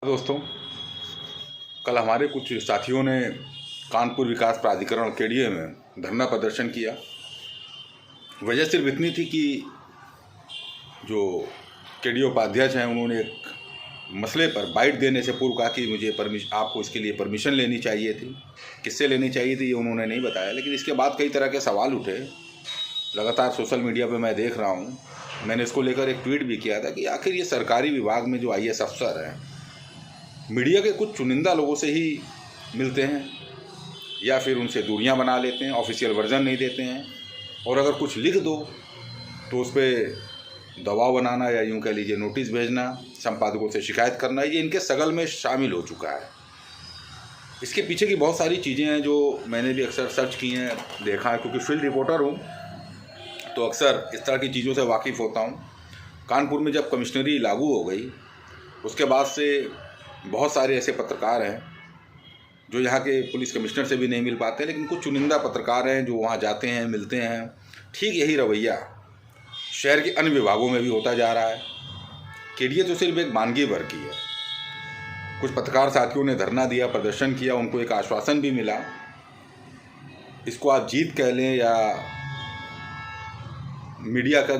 दोस्तों, कल हमारे कुछ साथियों ने कानपुर विकास प्राधिकरण केडीए में धरना प्रदर्शन किया। वजह सिर्फ इतनी थी कि जो केडीए उपाध्यक्ष हैं उन्होंने एक मसले पर बाइट देने से पूर्व कहा कि मुझे आपको इसके लिए परमिशन लेनी चाहिए थी। किससे लेनी चाहिए थी ये उन्होंने नहीं बताया, लेकिन इसके बाद कई तरह के सवाल उठे। लगातार सोशल मीडिया पर मैं देख रहा हूँ। मैंने इसको लेकर एक ट्वीट भी किया था कि आखिर ये सरकारी विभाग में जो IAS अफसर हैं मीडिया के कुछ चुनिंदा लोगों से ही मिलते हैं या फिर उनसे दूरियां बना लेते हैं, ऑफिशियल वर्जन नहीं देते हैं, और अगर कुछ लिख दो तो उस पर दबाव बनाना या यूं कह लीजिए नोटिस भेजना, संपादकों से शिकायत करना, ये इनके सगल में शामिल हो चुका है। इसके पीछे की बहुत सारी चीज़ें हैं जो मैंने भी अक्सर सर्च की हैं, देखा है, क्योंकि फील्ड रिपोर्टर हूँ तो अक्सर इस तरह की चीज़ों से वाकिफ़ होता हूँ। कानपुर में जब कमिश्नरी लागू हो गई उसके बाद से बहुत सारे ऐसे पत्रकार हैं जो यहाँ के पुलिस कमिश्नर से भी नहीं मिल पाते, लेकिन कुछ चुनिंदा पत्रकार हैं जो वहाँ जाते हैं, मिलते हैं। ठीक यही रवैया शहर के अन्य विभागों में भी होता जा रहा है। केडीए तो सिर्फ एक मानगी भर की है। कुछ पत्रकार साथियों ने धरना दिया, प्रदर्शन किया, उनको एक आश्वासन भी मिला। इसको आप जीत कह लें या मीडिया को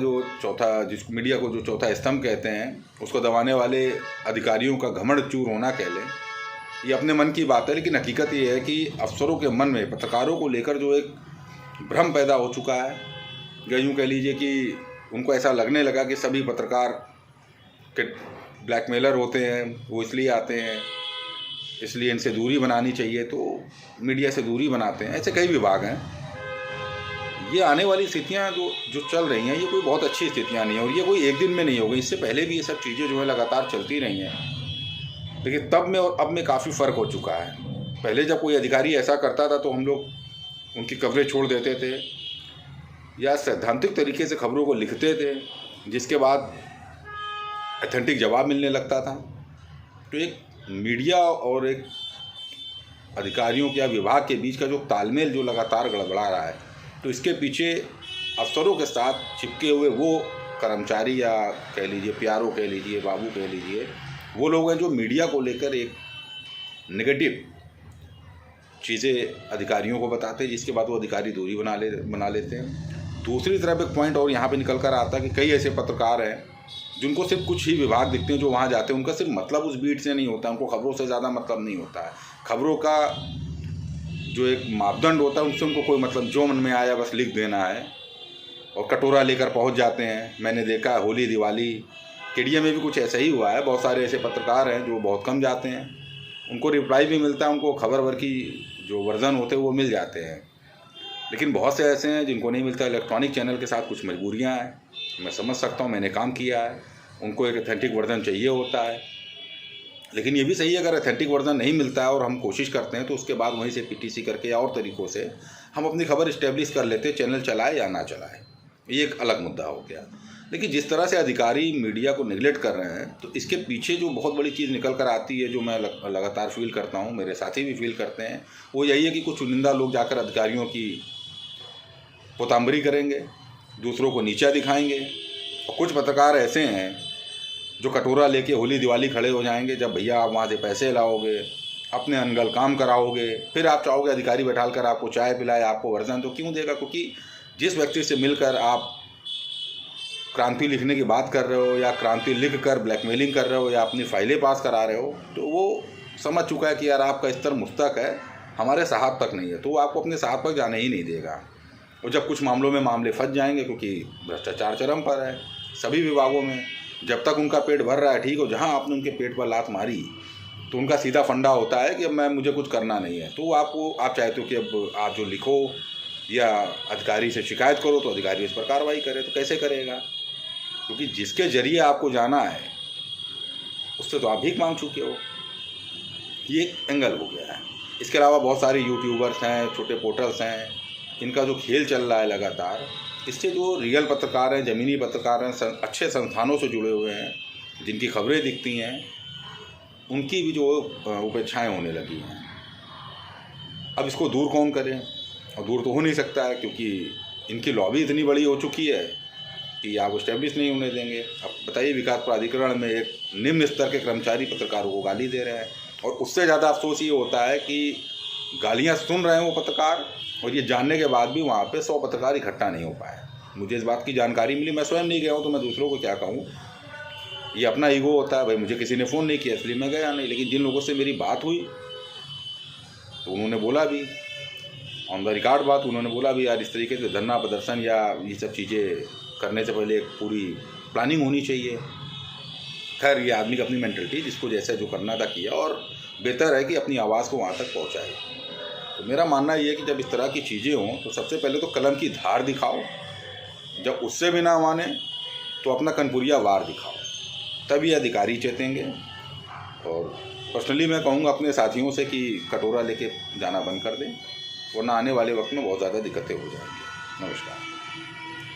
जो चौथा स्तंभ कहते हैं उसको दबाने वाले अधिकारियों का घमंड चूर होना कह लें, ये अपने मन की बात है। लेकिन हकीकत ये है कि अफसरों के मन में पत्रकारों को लेकर जो एक भ्रम पैदा हो चुका है, या यूँ कह लीजिए कि उनको ऐसा लगने लगा कि सभी पत्रकार के ब्लैकमेलर होते हैं, वो इसलिए आते हैं, इसलिए इनसे दूरी बनानी चाहिए, तो मीडिया से दूरी बनाते हैं। ऐसे कई विभाग हैं। ये आने वाली स्थितियाँ जो चल रही हैं ये कोई बहुत अच्छी स्थितियाँ नहीं है, और ये कोई एक दिन में नहीं हो गई। इससे पहले भी ये सब चीज़ें जो है लगातार चलती रही हैं, लेकिन तब में और अब में काफ़ी फ़र्क हो चुका है। पहले जब कोई अधिकारी ऐसा करता था तो हम लोग उनकी कवरेज छोड़ देते थे या सैद्धांतिक तरीके से खबरों को लिखते थे, जिसके बाद ऑथेंटिक जवाब मिलने लगता था। तो एक मीडिया और एक अधिकारियों के या विभाग के बीच का जो तालमेल जो लगातार गड़बड़ा रहा है, तो इसके पीछे अफसरों के साथ चिपके हुए वो कर्मचारी या कह लीजिए प्यारो कह लीजिए, बाबू कह लीजिए, वो लोग हैं जो मीडिया को लेकर एक नेगेटिव चीज़ें अधिकारियों को बताते हैं, जिसके बाद वो अधिकारी दूरी बना लेते हैं। दूसरी तरफ एक पॉइंट और यहाँ पे निकल कर आता है कि कई ऐसे पत्रकार हैं जिनको सिर्फ कुछ ही विभाग दिखते हैं जो वहाँ जाते हैं। उनका सिर्फ मतलब उस बीट से नहीं होता, उनको खबरों से ज़्यादा मतलब नहीं होता है। खबरों का जो एक मापदंड होता है उनसे उनको कोई मतलब, जो मन में आया बस लिख देना है और कटोरा लेकर पहुंच जाते हैं। मैंने देखा होली दिवाली केडीए में भी कुछ ऐसा ही हुआ है। बहुत सारे ऐसे पत्रकार हैं जो बहुत कम जाते हैं, उनको रिप्लाई भी मिलता है, उनको खबर वर की जो वर्जन होते हैं वो मिल जाते हैं। लेकिन बहुत से ऐसे हैं जिनको नहीं मिलता। इलेक्ट्रॉनिक चैनल के साथ कुछ मजबूरियाँ हैं, मैं समझ सकता हूँ, मैंने काम किया है। उनको एक ऑथेंटिक वर्जन चाहिए होता है, लेकिन ये भी सही है अगर ऑथेंटिक वर्जन नहीं मिलता है और हम कोशिश करते हैं तो उसके बाद वहीं से PTC करके या और तरीक़ों से हम अपनी खबर इस्टेब्लिश कर लेते हैं, चैनल चलाए या ना चलाए, ये एक अलग मुद्दा हो गया। लेकिन जिस तरह से अधिकारी मीडिया को निगलेक्ट कर रहे हैं, तो इसके पीछे जो बहुत बड़ी चीज़ निकल कर आती है, जो मैं लगातार फील करता हूँ, मेरे साथी भी फील करते हैं, वो यही है कि कुछ चुनिंदा लोग जाकर अधिकारियों की पोताम्बरी करेंगे, दूसरों को नीचा दिखाएंगे, और कुछ पत्रकार ऐसे हैं जो कटोरा लेके होली दिवाली खड़े हो जाएंगे। जब भैया आप वहाँ से पैसे लाओगे, अपने अनगल काम कराओगे, फिर आप चाहोगे अधिकारी बैठाल कर आपको चाय पिलाए, आपको वर्जन, तो क्यों देगा? क्योंकि जिस व्यक्ति से मिलकर आप क्रांति लिखने की बात कर रहे हो या क्रांति लिख कर ब्लैकमेलिंग कर रहे हो या अपनी फाइलें पास करा रहे हो, तो वो समझ चुका है कि यार आपका स्तर मुस्तक है, हमारे साहब तक नहीं है, तो वो आपको अपने साहब तक जाने ही नहीं देगा। और जब कुछ मामलों में मामले फंस जाएंगे, क्योंकि भ्रष्टाचार चरम पर है सभी विभागों में, जब तक उनका पेट भर रहा है ठीक हो, जहाँ आपने उनके पेट पर लात मारी तो उनका सीधा फंडा होता है कि अब मुझे कुछ करना नहीं है। तो आप चाहते हो कि अब आप जो लिखो या अधिकारी से शिकायत करो तो अधिकारी इस पर कार्रवाई करे, तो कैसे करेगा? क्योंकि जिसके जरिए आपको जाना है उससे तो आप भीख मांग चुके हो। ये एक एंगल हो गया है। इसके अलावा बहुत सारे यूट्यूबर्स हैं, छोटे पोर्टल्स हैं, इनका जो खेल चल रहा है लगातार, इससे जो रियल पत्रकार हैं, ज़मीनी पत्रकार हैं, अच्छे संस्थानों से जुड़े हुए हैं, जिनकी खबरें दिखती हैं, उनकी भी जो उपेक्षाएँ होने लगी हैं। अब इसको दूर कौन करे? और दूर तो हो नहीं सकता है, क्योंकि इनकी लॉबी इतनी बड़ी हो चुकी है कि आप इस्टेब्लिश नहीं होने देंगे। अब बताइए, विकास प्राधिकरण में एक निम्न स्तर के कर्मचारी पत्रकारों को गाली दे रहे हैं, और उससे ज़्यादा अफसोस ये होता है कि गालियाँ सुन रहे हैं वो पत्रकार, और ये जानने के बाद भी वहाँ पे 100 पत्रकार इकट्ठा नहीं हो पाए। मुझे इस बात की जानकारी मिली, मैं स्वयं नहीं गया हूँ तो मैं दूसरों को क्या कहूँ। ये अपना ईगो होता है भाई, मुझे किसी ने फ़ोन नहीं किया इसलिए मैं गया नहीं। लेकिन जिन लोगों से मेरी बात हुई तो उन्होंने बोला भी, ऑन द रिकॉर्ड बात, उन्होंने बोला भी यार इस तरीके से धरना प्रदर्शन या ये सब चीज़ें करने से पहले एक पूरी प्लानिंग होनी चाहिए। खैर, ये आदमी की अपनी मेंटलिटी, जिसको जैसे जो करना था किया, और बेहतर है कि अपनी आवाज़ को वहाँ तक पहुँचाए। तो मेरा मानना ये है कि जब इस तरह की चीज़ें हों तो सबसे पहले तो कलम की धार दिखाओ, जब उससे भी ना माने तो अपना कनपुरिया वार दिखाओ, तभी अधिकारी चेतेंगे। और पर्सनली मैं कहूँगा अपने साथियों से कि कटोरा लेके जाना बंद कर दें, वरना आने वाले वक्त में बहुत ज़्यादा दिक्कतें हो जाएंगी। नमस्कार।